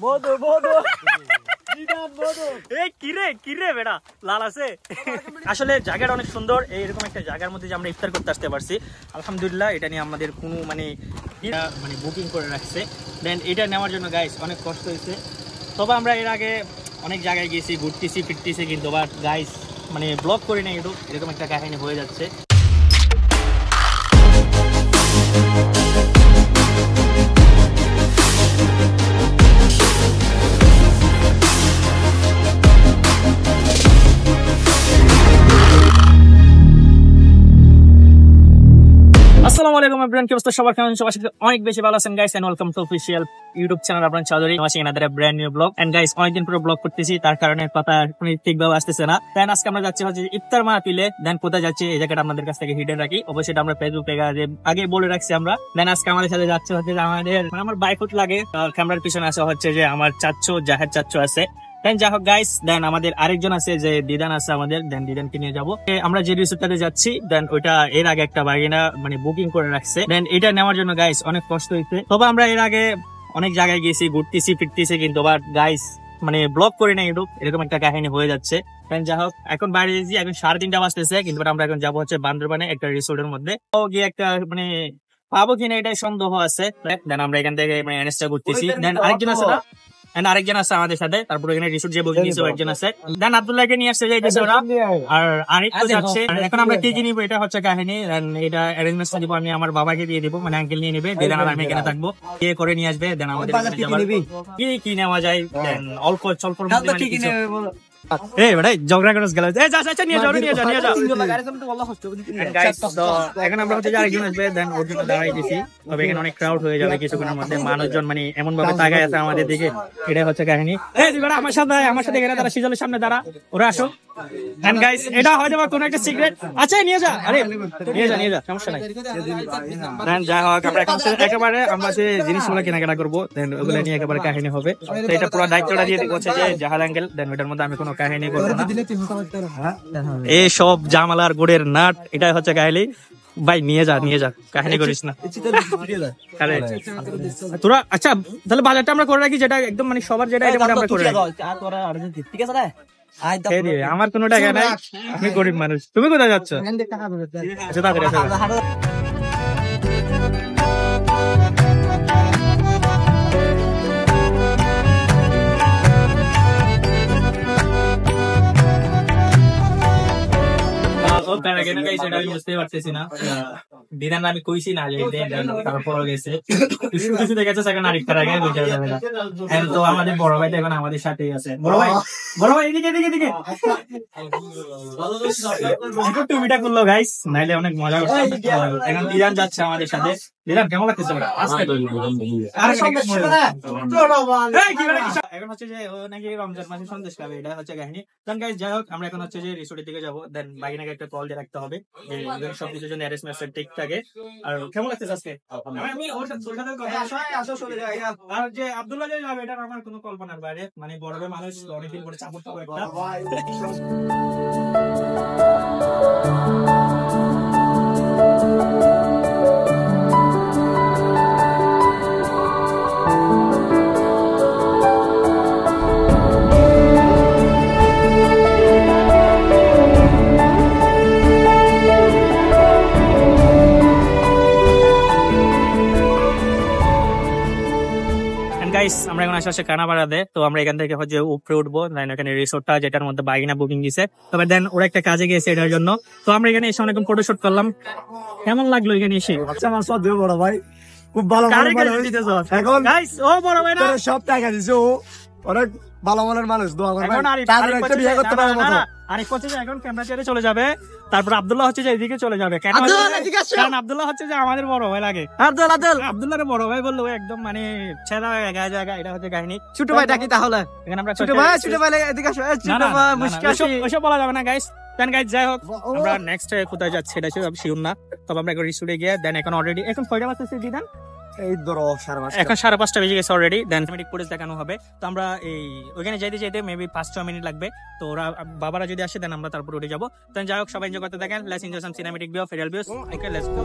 মধু মধু আসলে জায়গাটা অনেক সুন্দর। এইরকম একটা জায়গার মধ্যে যে আমরা ইফতার করতে আসতে পারছি, আলহামদুলিল্লাহ। এটা নিয়ে আমাদের কোনো মানে বুকিং করে রাখছে। দেন এটা নেওয়ার জন্য গাইস অনেক কষ্ট হয়েছে। তবে আমরা এর আগে অনেক জায়গায় গেছি, ঘুরতেছি ফিরতেছি, কিন্তু বাট গাইস মানে ব্লগ করি না ইউটিউব, এরকম একটা কাহিনী হয়ে যাচ্ছে। আসসালামু আলাইকুম এভরিওয়ান, কি অবস্থা সবার? কেমন আছেন? সবাই অনেক বেশি ভালো আছেন guys, and welcome to official YouTube channel আপনার Chowdhury watching another brand new vlog. And guys অনেকদিন পরে ব্লগ করতেছি, তার কারণে কথা ঠিকভাবে আসতেছে না। দেন আজকে আমরা যাচ্ছি হচ্ছে ইফতার মাহফিলে। দেন কোথায় যাচ্ছি এই জায়গাটা আপনাদের কাছ থেকে হিডেন রাখি, অবশ্যই আমরা ফেসবুক পেজে আগে বলে রাখছি আমরা। দেন আজকে আমাদের সাথে যাচ্ছে হচ্ছে আমাদের আমার বাইকুট লাগে, ক্যামেরার পিছনে আসা হচ্ছে যে আমার চাচ্চু জাহেদ চাচ্চু আছে। দেন যাই হোক গাইস, দেন আমাদের আরেকজন আছে যে দিদান আছে আমাদের, দেন দিদানকে নিয়ে যাবো। আমরা যে রিসোর্টটাতে যাচ্ছি, দেন ওইটা এর আগে একটা বাগিনা মানে বুকিং করে রাখছে। দেন এটা নেওয়ার জন্য গাইস অনেক কষ্ট হয়েছে। তবে আমরা এর আগে অনেক জায়গায় গেছি, ঘুরতেছি ফিরতেছি, কিন্তু বাট গাইস মানে ব্লগ করি না ইউটিউব, এরকম একটা কাহিনী হয়ে যাচ্ছে। দেন যাই হোক, এখন বাইরে গেছি, এখন 3:30 বাজতেছে, কিন্তু আমরা এখন যাবো হচ্ছে বান্দরবানে একটা রিসোর্টের মধ্যে। ও গিয়ে একটা মানে পাবো কিনা এটাই সন্দেহ আছে। দেন আমরা এখান থেকে মানে এনএসটা ঘুরতেছি। দেন আরেকজন আছে না, আরেকজন আছে আমাদের সাথে, তারপর এখানে রিসোর্ট যে বুকিং দিয়েছে একজন আছে। দেন আব্দুল্লাহকে নিয়ে আসছে যাইতেছে ওরা, আর আরিফ তো যাচ্ছে। এখন আমরা কি নিবো এটা হচ্ছে কাহিনী। এটা অ্যারেঞ্জমেন্টটা দিব আমি আমার বাবাকে দিয়ে দিব, মানে আঙ্কেল নিয়ে নেবে। দেন আমি এখানে থাকবো, কে করে নিয়ে আসবে। দেন আমাদের কি নেওয়া যায়, দেন অল্প স্বল্পর মধ্যে ঝগড়া করে গেল। এখন আমরা হচ্ছে আরেকজন আসবে, দেন ওর জন্য দাঁড়াই দিছি। তবে এখানে অনেক ক্রাউড হয়ে যাবে কিছুক্ষণের মধ্যে। মানুষজন মানে এমন ভাবে তাকায় আছে আমাদের দিকে, এটাই হচ্ছে কাহিনী। আমার সাথে এখানে তারা সিজলের সামনে দাঁড়া, ওরা আসো। এন্ড গাইস এটা হয়তো বা কোনো একটা সিক্রেট আছে, নিয়ে যা, আরে নিয়ে যা, সমস্যা নাই। দেন যা হোক, আমরা এখন একেবারে আমরা যে জিনিসগুলো কেনাকাটা করবো, দেন ওগুলো নিয়ে একেবারে কাহিনী হবে। তো এটা পুরো দায়িত্বটা দিয়ে দিচ্ছে যে জাহাদ আঙ্কেল। দেন ওটার মধ্যে আমি কোনো কাহিনী করবো না, এই সব জামালার গুড়ের নাট, এটাই হচ্ছে কাহিনী। ভাই নিয়ে যা কাহিনী করিস না তোরা। আচ্ছা তাহলে বাজারটা আমরা করে রাখি, যেটা একদম মানে সবার যেটা আমরা করে রাখি, ঠিক আছে? আমার কোনো টাকা নাই, আমি গরিব মানুষ। তুমি কোথায় যাচ্ছ? বুঝতে পারতেছি না, দিদান আমি কইছি না যে তারপর গেছে কিছু দেখেছে সেখানে আরেকটার আগে বুঝে যাবে না। তো আমাদের বড় ভাই এখন আমাদের সাথেই আছে। বড় ভাই এদিকে টুপিটা করলো গাইস, নাইলে অনেক মজা করছে। এখন দিদান যাচ্ছে আমাদের সাথে। দিদান কেমন লাগতেছে? এখন হচ্ছে যে ও নাকি রমজান মাসে সন্দেশ খাবে, এটা হচ্ছে কাহিনী। দেন গাইস যাই হোক, আমরা এখন হচ্ছে যে রিসোর্টের দিকে যাবো। দেন বাগিনাকে একটা কল দিয়ে রাখতে হবে যে সবকিছুর জন্য অ্যারেঞ্জমেন্ট ঠিক থাকে। আর কেমন লাগতেছে আজকে? আর যে আব্দুল্লাহ যে যাবে, এটা আমার কোনো কল্পনার বাইরে। মানে বড় মানুষ, অনেকদিন পরে চাপড় পাবো একটা। আমরা এখন আসলে কানাপাড়াতে, তো আমরা এখান থেকে হচ্ছে উপরে উঠবো। এখানে রিসোর্টটা যেটার মধ্যে বাগিনা বুকিং দিছে। তবে দেন ওরা একটা কাজে গেছে এটার জন্য। তো আমরা এখানে এসে অনেকক্ষণ ফটোশুট করলাম। কেমন লাগলো এখানে এসে? বড় ভাই খুব ভালো সব টাকা দিছে, ও অনেক ভালো মনের মানুষ। এখন ক্যামেরা চলে যাবে, তারপর আব্দুল্লাহ হচ্ছে যে এদিকে চলে যাবে। কারণ আব্দুল্লাহ হচ্ছে যে আমাদের বড় ভাই লাগে। আব্দুল্লাহ বড় ভাই বললো একদম মানে ছেড়া জায়গা, এটা হচ্ছে কাহিনী। ছোট ভাই ডাকি তাহলে এখানে আমরা ছোট ভাই এদিকে ওসব বলা যাবে না গাইস। দেন গাইস যাই হোক, আমরা নেক্সট কোথায় যাচ্ছি এটা শিওর না। তবে আমরা এখন রিসোর্টে গিয়ে দেন এখন অলরেডি এখন কয়টা বাজতেছে দিদান? এই ধরো 5:30, এখন 5:30 বেজে গেছে অলরেডি। দেন সিনেমেটিক ফুটেজ দেখানো হবে। তো আমরা এই ওইখানে যাইতে মেবি 5-6 মিনিট লাগবে। তো ওরা বাবারা যদি আসে দেন আমরা তারপর উঠে যাবো। দেন যাই হোক, সবাই এনজয় করতে থাকেন। Let's enjoy some cinematic view of real views. Okay let's go.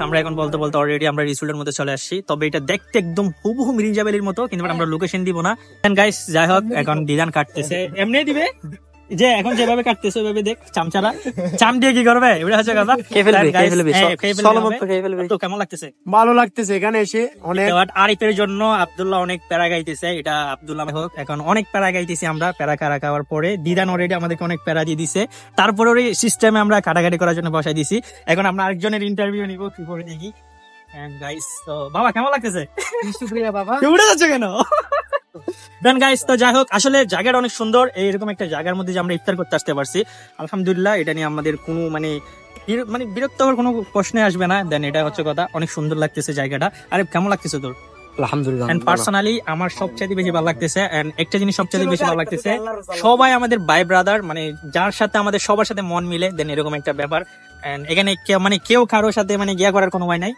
আমরা এখন বলতে বলতে অলরেডি আমরা রিসোর্টের মধ্যে চলে আসছি। তবে এটা দেখতে একদম হুবহু মিরিঞ্জা ভ্যালির মতো, কিন্তু আমরা লোকেশন দিব না। গাইস যাই হোক, এখন দিদান কাটতেছে, এমনি দিবে যে এখন যেভাবে কাটতেছে ওইভাবে দেখ। চামচারা চাম দিয়ে কি করবে, এটা হচ্ছে কথা। তো কেমন লাগতেছে? ভালো লাগতেছে এখানে এসে অনেক। আরিফের জন্য আব্দুল্লাহ অনেক প্যারা গাইতেছে, এটা আব্দুল্লাহ হোক। এখন অনেক প্যারা গাইতেছি আমরা, প্যারা খাওয়া খাওয়ার পরে দিদান অলরেডি আমাদেরকে অনেক প্যারা দিয়ে দিছে। তারপরে ওই সিস্টেমে আমরা কাটাকাটি করার জন্য বসাই দিছি। এখন আমরা আরেকজনের ইন্টারভিউ নিব, কি করে দেখি। গাইস তো বাবা কেমন লাগতেছে? শুকরিয়া বাবা। উড়ে যাচ্ছে কেন? দেন গাইস তো যাই হোক, আসলে জায়গাটা অনেক সুন্দর। এইরকম একটা জায়গার মধ্যে যে আমরা ইফতার করতে আসতে পারছি, আলহামদুলিল্লাহ। এটা নিয়ে আমাদের কোনো মানে বিরক্তকর কোনো প্রশ্নে আসবে না। দেন এটা হচ্ছে কথা, অনেক সুন্দর লাগতেছে জায়গাটা। আরে কেমন লাগতেছে তোর? আলহামদুলিল্লাহ। এন্ড পার্সোনালি আমার সবচেয়ে বেশি ভালো লাগতেছে, এন্ড একটা জিনিস সবচেয়ে বেশি ভালো লাগতেছে, সবাই আমাদের ভাই ব্রাদার, মানে যার সাথে আমাদের সবার সাথে মন মিলে। দেন এরকম একটা ব্যাপার। এন্ড এখানে কেউ কারোর সাথে মানে গিয়া করার কোনো ভয় নাই।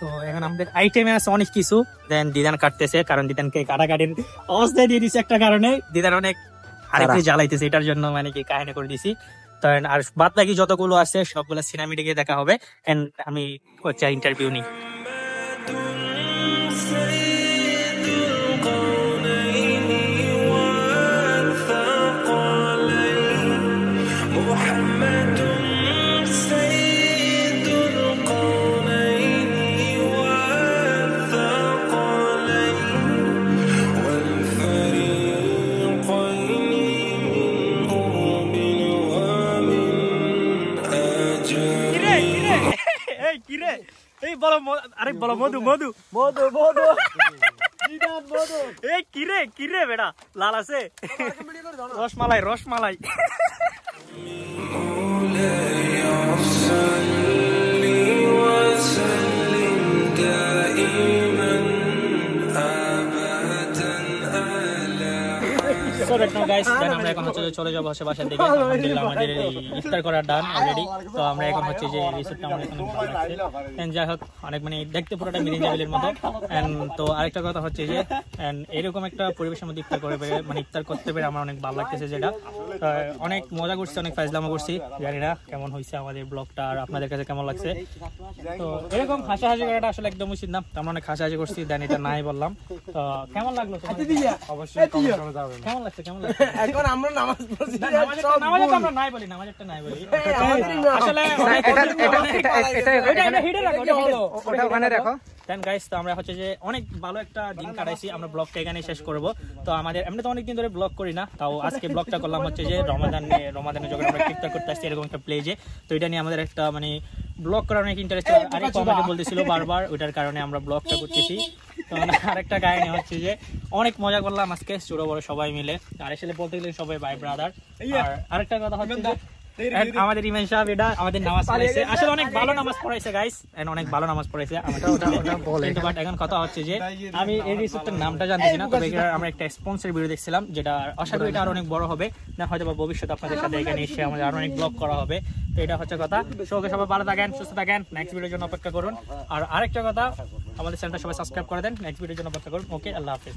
তো এখন আমাদের আইটেমে আছে অনেক কিছু। দেন দিদান কাটতেছে, কারণ দিদানকে কাটাকাটির অবস্থায় দিয়ে দিছে একটা কারণে। দিদান অনেক আরেকটু জ্বালাইতেছে, এটার জন্য মানে কি কাহিনী করে দিছি। তো আর বাদ বাকি যতগুলো আছে সবগুলো সিনেমাটিকে গিয়ে দেখা হবে। এন্ড আমি হচ্ছে ইন্টারভিউ নিই। কিরে বেটা লাল আছে, রসমালাই রসমালাই। আমরা এখন হচ্ছে চলে যাবো হচ্ছে বাসার দিকে। আলহামদুলিল্লাহ আমাদের ইফতার করার ডান অলরেডি। তো আমরা এখন হচ্ছে যে রিসোর্টটা আমার এখন ভালো লাগছে। যাই হোক, অনেক মানে দেখতে পুরোটা মিরিঞ্জা ভ্যালির মতো। তো আরেকটা কথা হচ্ছে যে এরকম একটা পরিবেশের মধ্যে ইফতার করে মানে ইফতার করতে পেরে আমার অনেক ভালো লাগতেছে। যেটা অনেক মজা করছি, অনেক ফাইজলামো করছি। জানি না কেমন হয়েছে আমাদের ব্লগটা, আর আপনাদের কাছে কেমন লাগছে। তো এরকম হাসাহাসি করাটা আসলে একদম উচিত না, আমরা অনেক হাসাহাসি করছি। দেন এটা নাই বললাম। তো কেমন লাগলো? অবশ্যই কেমন লাগছে? কেমন লাগছে? এখন আমরা নামাজ পড়ছি, নামাজ আমরা নাই বলি, নামাজটা নাই বলি। আসলে ওটা ওখানে রাখো। দেন গাইস তো আমরা হচ্ছে যে অনেক ভালো একটা দিন কাটাইছি। আমরা ব্লগটা এখানেই শেষ করব। তো আমাদের এমনি তো অনেকদিন ধরে ব্লগ করি না, তাও আজকে ব্লগটা করলাম হচ্ছে যে রমাদানে যখন আমরা ইফতার করতে আসছি এরকম একটা প্লেজে। তো এটা নিয়ে আমাদের একটা মানে ব্লগ করার অনেক ইন্টারেস্ট। আরেক আমাকে বলতেছিল বারবার, ওইটার কারণে আমরা ব্লগটা করতেছি। তো আরেকটা কাহিনী হচ্ছে যে অনেক মজা করলাম আজকে ছোট বড় সবাই মিলে। আর আসলে বলতে গেলে সবাই ভাই ব্রাদার। আর আরেকটা কথা হচ্ছে আমাদের ইমাম সাহেব এটা আমাদের নামাজ পড়াইছে, আসলে অনেক ভালো নামাজ পড়াইছে গাইস, অনেক ভালো নামাজ পড়াইছে। কিন্তু বাট এখন কথা হচ্ছে যে আমি এই রিসোর্টের নামটা জানতেছি না, তবে আমরা একটা স্পন্সর ভিডিও দেখছিলাম, যেটা আশা করি এটা আরো অনেক বড় হবে, না হয়তো বা ভবিষ্যতে আপনাদের সাথে এখানে এসে আমাদের আরো অনেক ব্লগ করা হবে। তো এটা হচ্ছে কথা। সবাই ভালো থাকেন, সুস্থ থাকেন, নেক্সট ভিডিওর জন্য অপেক্ষা করুন। আর আরেকটা কথা, আমাদের চ্যানেলটা সবাই সাবস্ক্রাইব করে দেন, নেক্সট ভিডিওর জন্য অপেক্ষা করুন। ওকে, আল্লাহ হাফেজ।